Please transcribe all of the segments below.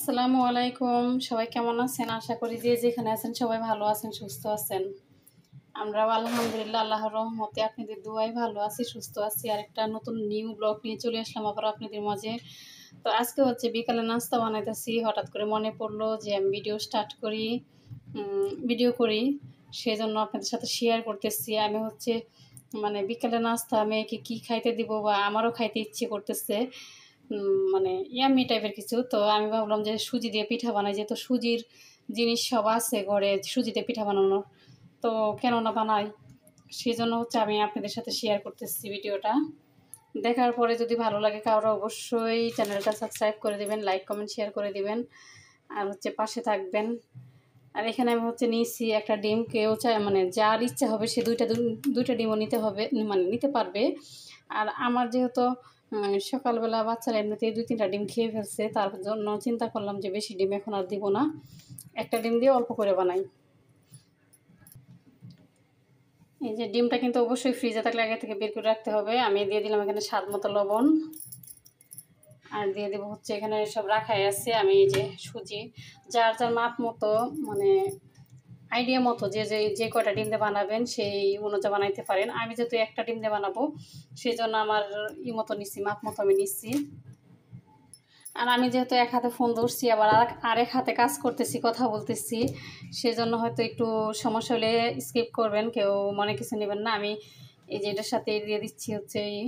আসসালামু আলাইকুম। সবাই কেমন আছেন? আশা করি যে যেখানে আছেন সবাই ভালো আছেন, সুস্থ আছেন। আমরাও আলহামদুলিল্লাহ আল্লাহর রহমতে আপনাদের দোয়ায় ভালো আছি, সুস্থ আছি। আরেকটা নতুন নিউ ব্লগ নিয়ে চলে আসলাম আবার আপনাদের মাঝে। তো আজকে হচ্ছে বিকালে নাস্তা বানাইতেছি। হঠাৎ করে মনে পড়লো যে আমি ভিডিও করি। সেজন্য আপনাদের সাথে শেয়ার করতেছি। আমি হচ্ছে বিকালে নাস্তা মেয়েকে কী খাইতে দিব বা আমারও খাইতে ইচ্ছে করতেছে। মানে ইয়াম্মি টাইপের কিছু। তো আমি ভাবলাম যে সুজি দিয়ে পিঠা বানাই, যেহেতু সুজির জিনিস সব আছে ঘরে সুজি দিয়ে পিঠা বানানোর, তো কেন না বানাই। সেজন্য হচ্ছে আমি আপনাদের সাথে শেয়ার করতেছি ভিডিওটা। দেখার পরে যদি ভালো লাগে কারো অবশ্যই চ্যানেলটা সাবস্ক্রাইব করে দেবেন, লাইক কমেন্ট শেয়ার করে দিবেন, আর হচ্ছে পাশে থাকবেন। আর এখানে আমি হচ্ছে নিয়েছি একটা ডিম। কেউ চায় যার ইচ্ছা হবে সে দুইটা ডিমও নিতে হবে, নিতে পারবে। আর আমার যেহেতু সকালবেলা বাচ্চারা এমনিতেই 2-3টা ডিম খেয়ে ফেলছে, তার জন্য চিন্তা করলাম যে বেশি ডিম এখন আর দিব না, একটা ডিম দিয়ে অল্প করে বানাই। এই যে ডিমটা কিন্তু অবশ্যই ফ্রিজে থাকলে আগে থেকে বের করে রাখতে হবে। আমি দিয়ে দিলাম এখানে স্বাদ মতো লবণ, আর দিয়ে দেবো হচ্ছে এখানে সব রাখাই আছে। আমি এই যে সুজি যার যার মাপ মতো, আইডিয়া মতো যে কয়টা ডিম দিয়ে বানাবেন সেই অনুযায়ী বানাইতে পারেন। আমি যেহেতু একটা ডিম দিয়ে বানাবো সেই জন্য আমার মতো নিচ্ছি, মাপ মতো আমি নিচ্ছি। আর আমি যেহেতু এক হাতে ফোন ধরছি আবার আরেক হাতে কাজ করতেছি, কথা বলতেছি, সেজন্য হয়তো একটু সমস্যা হলে স্কিপ করবেন, কেউ মনে কিছু নেবেন না। আমি এই যে এটার সাথে দিয়ে দিচ্ছি হচ্ছে এই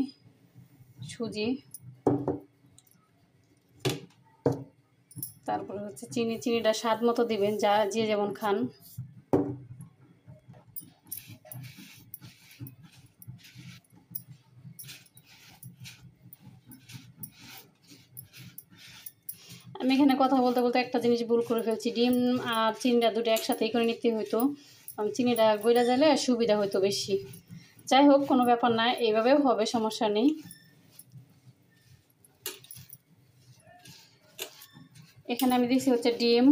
সুজি, তারপরে হচ্ছে চিনিটা স্বাদ মতো দিবেন, যে যেমন খান। আমি এখানে কথা বলতে বলতে একটা জিনিস ভুল করে ফেলছি। ডিম আর চিনিটা দুটো একসাথেই করে নিতে হইতো, চিনিটা গইলা যাইলে সুবিধা হইতো বেশি। যাই হোক, কোনো ব্যাপার না, এইভাবেও হবে, সমস্যা নেই। এখানে আমি দিয়েছি হচ্ছে ডিম,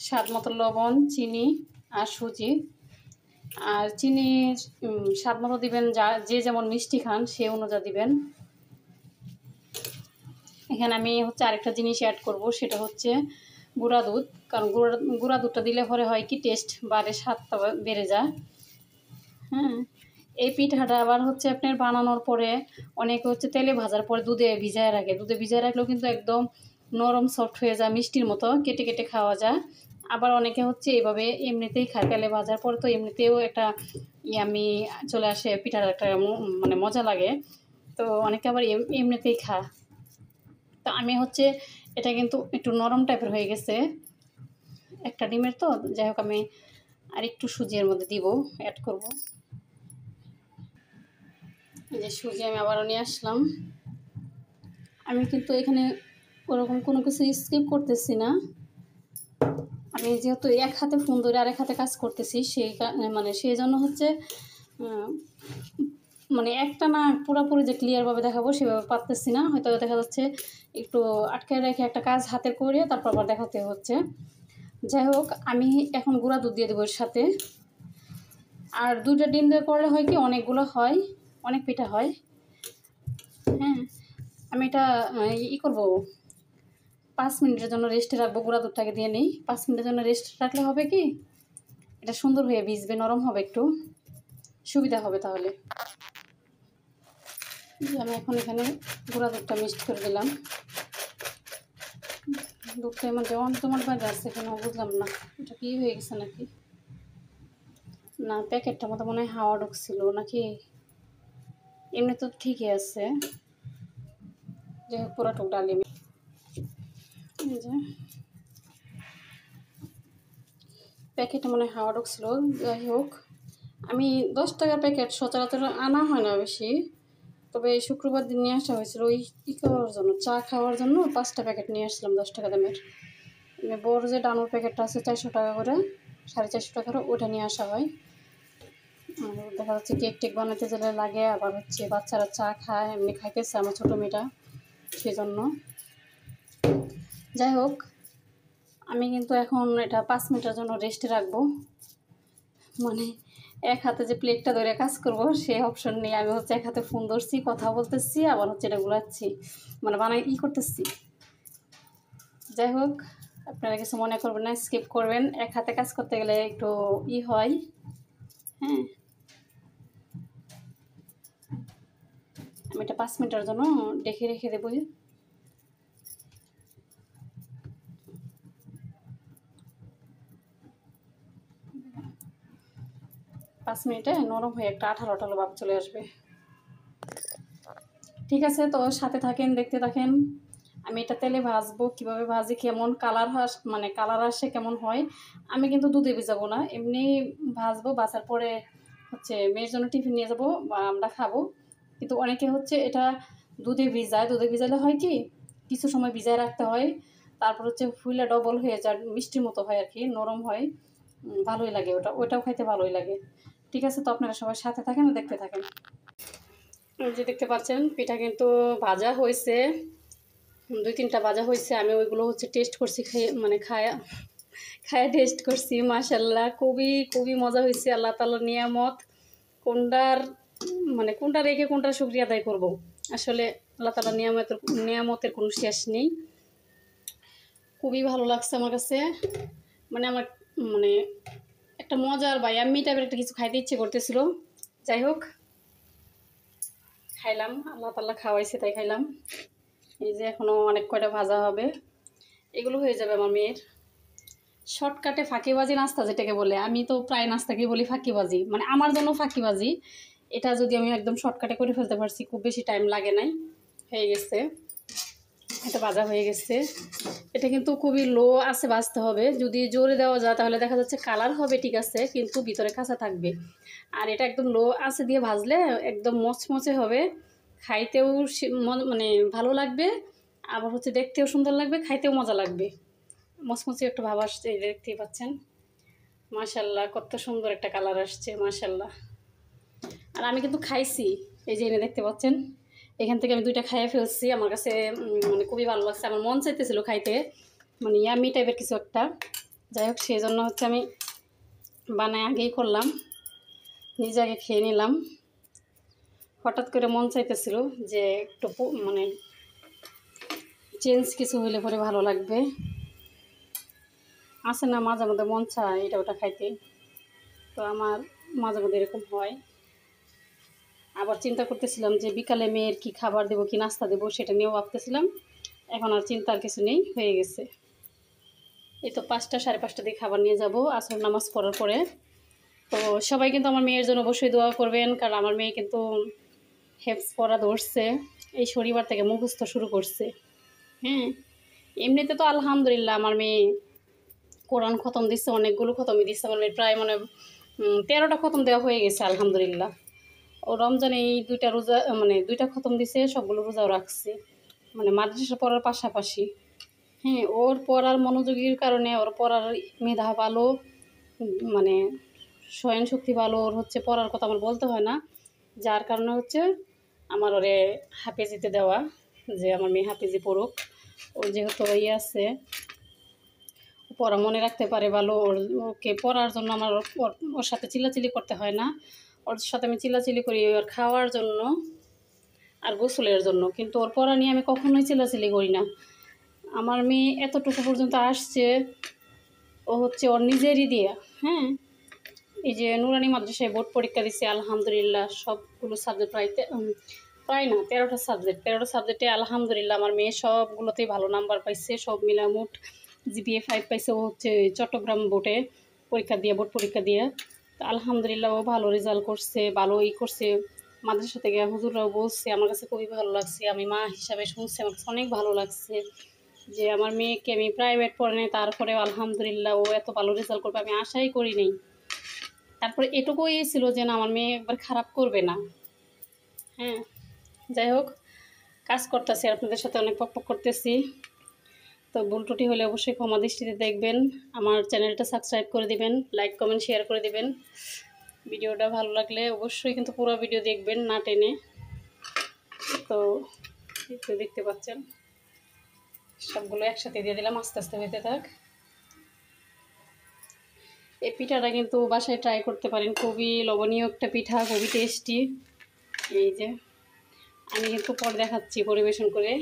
স্বাদ মতো লবণ, চিনি আর সুজি। আর চিনি স্বাদ মতো দিবেন, যে যেমন মিষ্টি খান সে অনুযায়ী দিবেন। এখানে আমি হচ্ছে আরেকটা জিনিস অ্যাড করব, সেটা হচ্ছে গুঁড়া দুধ। কারণ গুঁড়া দুধটা দিলে পরে হয় কি টেস্ট বাড়ে, স্বাদটা বেড়ে যায়। হ্যাঁ, এই পিঠাটা আবার হচ্ছে আপনার বানানোর পরে অনেকে হচ্ছে তেলে ভাজার পরে দুধে ভিজায় রাখে। দুধে ভিজায় রাখলেও কিন্তু একদম নরম সফট হয়ে যায়, মিষ্টির মতো কেটে কেটে খাওয়া যায়। আবার অনেকে হচ্ছে এইভাবে এমনিতেই খায়, তেলে ভাজার পরে তো এমনিতেও একটা ইয়ামি চলে আসে, পিঠার একটা মজা লাগে। তো অনেকে আবার এমনিতেই খায়। তো আমি হচ্ছে এটা কিন্তু একটু নরম টাইপের হয়ে গেছে একটা ডিমের, তো যাই হোক আমি আর একটু সুজির মধ্যে দিব, অ্যাড করব। এই যে সুজি আমি আবারও নিয়ে আসলাম। আমি কিন্তু এখানে ওরকম কোনো কিছু স্কিপ করতেছি না। আমি যেহেতু এক হাতে ফোন ধরে আরেক হাতে কাজ করতেছি, সেই জন্য হচ্ছে একটা না পুরোপুরি যে ক্লিয়ারভাবে দেখাবো সেভাবে পারতেছি না। হয়তো দেখা যাচ্ছে একটু আটকে রেখে একটা কাজ হাতে করে তারপর আবার দেখাতে হচ্ছে। যাই হোক, আমি এখন গুঁড়া দুধ দিয়ে দেবো এর সাথে। আর 2টা ডিম দিয়ে করলে হয় কি অনেকগুলো হয়, অনেক পিঠা হয়। হ্যাঁ, আমি এটা করবো, 5 মিনিটের জন্য রেস্টে রাখবো। গুঁড়া দুধটাকে দিয়ে নিই, 5 মিনিটের জন্য রেস্ট রাখলে হবে কি এটা সুন্দর হয়ে ভিজবে, নরম হবে, একটু সুবিধা হবে। তাহলে আমি এখন এখানে গুঁড়া দুধটা মিক্সড করে দিলাম। দুধটা এমন যেমন তোমার বাইরে আসছে কেন বুঝলাম না, এটা কি হয়ে গেছে নাকি, না প্যাকেটটা মতো মনে হয় হাওয়া ঢুকছিল নাকি, এমনি তো ঠিকই আছে। যাই হোক, পুরোটুক ডালি যে প্যাকেটে মনে হয় হাওয়া ঢুকছিল। যাই হোক, আমি 10 টাকার প্যাকেট সচরাচর আনা হয় না বেশি, তবে এই শুক্রবার দিন নিয়ে আসা হয়েছিল ওই খাওয়ার জন্য, চা খাওয়ার জন্য 5টা প্যাকেট নিয়ে আসলাম 10 টাকা দামের। বড় যে ডানোর প্যাকেটটা আছে 400 টাকা করে, 450 টাকা করে, ওটা নিয়ে আসা হয়। দেখা যাচ্ছে কেক বানাতে গেলে লাগে, আবার হচ্ছে বাচ্চারা চা খায়, এমনি খাইতেছে আমার ছোটো মেয়েটা, সেজন্য। যাই হোক, আমি কিন্তু এখন এটা 5 মিনিটের জন্য রেস্টে রাখবো। এক হাতে যে প্লেটটা ধরে কাজ করব সে অপশন নেই। আমি হচ্ছে এক হাতে ফোন ধরছি, কথা বলতেছি, আবার হচ্ছে এটা গুলাচ্ছি, বানাই করতেছি। যাই হোক, আপনারা কিছু মনে করবেন না, স্কিপ করবেন। এক হাতে কাজ করতে গেলে একটু হয়। হ্যাঁ, আমি এটা 5 মিনিটের জন্য রেখে দেবো। 5 মিনিটে নরম হয়ে একটা আঠালো আঠালো ভাব চলে আসবে। ঠিক আছে, তো সাথে থাকেন, দেখতে থাকেন। আমি এটা তেলে ভাজবো, কিভাবে ভাজি, কেমন কালার মানে কালার আসে কেমন হয়। আমি কিন্তু দুধে ভিজাবো না, এমনি ভাজবো। ভাজার পরে হচ্ছে মেয়ের জন্য টিফিন নিয়ে যাবো বা আমরা খাবো। কিন্তু অনেকে হচ্ছে এটা দুধে ভিজায়। দুধে ভিজালে হয় কি, কিছু সময় ভিজায় রাখতে হয়, তারপর হচ্ছে ফুলে ডবল হয়ে যায়, মিষ্টির মতো হয় আর কি, নরম হয়, ভালোই লাগে। ওটাও খাইতে ভালোই লাগে। ঠিক আছে, তো আপনারা সবাই সাথে থাকেন, দেখতে থাকেন। যে দেখতে পাচ্ছেন পিঠা কিন্তু ভাজা হয়েছে, 2-3টা ভাজা হয়েছে। আমি ওইগুলো হচ্ছে টেস্ট করছি, মানে খায়া টেস্ট করছি। মাশাল্লাহ, খুবই খুবই মজা হয়েছে। আল্লাহ তাআলার নিয়ামত, কোনটার মানে কোনটা রেখে কোনটার শুকরিয়া আদায় করব। আসলে আল্লাহ তাআলার নিয়ামতের কোনো শেষ নেই। খুবই ভালো লাগছে আমার কাছে। মানে আমার মানে একটা মজার বা ইয়াম্মি টাইপের একটা কিছু খাইতে ইচ্ছে করতেছিল। যাই হোক, খাইলাম, আল্লাহ তাআলা খাওয়াইছে তাই খাইলাম। এই যে এখনও অনেক কয়টা ভাজা হবে, এগুলো হয়ে যাবে আমার মেয়ের। শর্টকাটে ফাঁকিবাজি নাস্তা যেটাকে বলে, আমি তো প্রায় নাস্তাকেই বলি ফাঁকিবাজি, মানে আমার জন্য ফাঁকিবাজি। এটা যদি আমি একদম শর্টকাটে করে ফেলতে পারছি, খুব বেশি টাইম লাগে নাই, হয়ে গেছে। এটা ভাজা হয়ে গেছে। এটা কিন্তু খুবই লো আছে ভাজতে হবে। যদি জোরে দেওয়া যায় তাহলে দেখা যাচ্ছে কালার হবে ঠিক আছে, কিন্তু ভিতরে কাঁচা থাকবে। আর এটা একদম লো আছে দিয়ে ভাজলে একদম মচমচে হবে, খাইতেও মানে ভালো লাগবে, আবার হচ্ছে দেখতেও সুন্দর লাগবে, খাইতেও মজা লাগবে। মচমচে একটু ভাব আসছে, দেখতেই পাচ্ছেন। মাশাল্লাহ, কত সুন্দর একটা কালার আসছে, মাশাল্লাহ। আর আমি কিন্তু খাইছি, এই যে এনে দেখতে পাচ্ছেন, এখান থেকে আমি 2টা খাইয়ে ফেলছি। আমার কাছে মানে খুবই ভালো লাগছে, আমার মন চাইতেছিল খাইতে, মানে ইয়ামি টাইপের কিছু একটা। যাই হোক, সেই জন্য হচ্ছে আমি বানায় আগেই করলাম, নিজে আগে খেয়ে নিলাম। হঠাৎ করে মন চাইতেছিল যে একটু মানে চেঞ্জ কিছু হইলে পরে ভালো লাগবে। আসে না মাঝে মধ্যে মন চায় এটা ওটা খাইতে, তো আমার মাঝে মধ্যে এরকম হয়। আবার চিন্তা করতেছিলাম যে বিকালে মেয়ের কি খাবার দেবো, কি নাস্তা দেবো, সেটা নিয়েও ভাবতেছিলাম। এখন আর চিন্তার কিছু নেই, হয়ে গেছে। এই তো 5টা 5:30 দিয়ে খাবার নিয়ে যাব আসর নামাজ পড়ার পরে। তো সবাই কিন্তু আমার মেয়ের জন্য অবশ্যই দোয়া করবেন, কারণ আমার মেয়ে কিন্তু হেফজ পড়া ধরছে, এই শনিবার থেকে মুখস্থ শুরু করছে। হ্যাঁ, এমনিতে তো আলহামদুলিল্লাহ আমার মেয়ে কোরআন খতম দিচ্ছে, অনেকগুলো খতমই দিচ্ছে। আমার মেয়ের প্রায় মানে 13টা খতম দেওয়া হয়ে গেছে আলহামদুলিল্লাহ। ও রমজানে এই 2টা রোজা, মানে 2টা খতম দিছে, সবগুলো রোজাও রাখছে, মানে মাদ্রাসা পড়ার পাশাপাশি। হ্যাঁ, ওর পড়ার মনোযোগীর কারণে, ওর পড়ার মেধা ভালো, মানে স্বয়ং শক্তি ভালো, ওর হচ্ছে পড়ার কথা আমার বলতে হয় না। যার কারণে হচ্ছে আমার ওরে হাফেজিতে দেওয়া, যে আমার মেয়ে হাফেজি পড়ুক। ওর যেহেতু আছে, পড়া মনে রাখতে পারে ভালো, ওকে পড়ার জন্য আমার ওর সাথে চিল্লাচিল্লি করতে হয় না। ওর সাথে আমি চিল্লাচিল্লি করি ওর খাওয়ার জন্য আর গোসলের জন্য, কিন্তু ওর পড়া নিয়ে আমি কখনোই চিল্লাচিল্লি করি না। আমার মেয়ে এতটুকু পর্যন্ত আসছে, ও হচ্ছে ওর নিজেরই দিয়া। হ্যাঁ, এই যে নুরানি মাদ্রাসায় বোর্ড পরীক্ষা দিচ্ছে আলহামদুলিল্লাহ, সবগুলো সাবজেক্ট প্রায় না 13টা সাবজেক্টে আলহামদুলিল্লাহ আমার মেয়ে সবগুলোতেই ভালো নাম্বার পাইছে। সব মিলা মোট GPA 5 পাইছে। ও হচ্ছে চট্টগ্রাম বোর্ডে বোর্ড পরীক্ষা দিয়ে, তো আলহামদুলিল্লাহ ও ভালো রেজাল্ট করছে, ভালো করছে। মাদ্রাসা থেকে হুজুররাও বলছে, আমার কাছে খুবই ভালো লাগছে। আমি মা হিসাবে শুনছি, আমার কাছে অনেক ভালো লাগছে যে আমার মেয়েকে আমি প্রাইভেট পড়ে নেই, তারপরেও আলহামদুলিল্লাহ ও এত ভালো রেজাল্ট করবে আমি আশাই করি নেই। তারপরে এটুকুই ছিল যে না, আমার মেয়ে একবার খারাপ করবে না। হ্যাঁ, যাই হোক, কাজ করতেছি, আপনাদের সাথে অনেক পক করতেছি, তো ভুল ত্রুটি হলে অবশ্যই ক্ষমা দৃষ্টিতে দেখবেন। আমার চ্যানেলটা সাবস্ক্রাইব করে দিবেন, লাইক কমেন্ট শেয়ার করে দিবেন। ভিডিওটা ভালো লাগলে অবশ্যই কিন্তু পুরো ভিডিও দেখবেন, না টেনে। তো দেখতে পাচ্ছেন সবগুলো একসাথে দিয়ে দিলাম, আস্তে আস্তে হইতে থাক। এই পিঠাটা কিন্তু বাসায় ট্রাই করতে পারেন, খুবই লবণীয় একটা পিঠা, খুবই টেস্টি। এই যে আমি কিন্তু পরে দেখাচ্ছি পরিবেশন করে,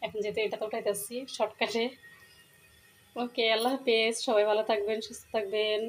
এখন যেহেতু এটা তো উঠাইতেছি শর্টকাটে। ওকে, আল্লাহ হাফেজ। সবাই ভালো থাকবেন, সুস্থ থাকবেন।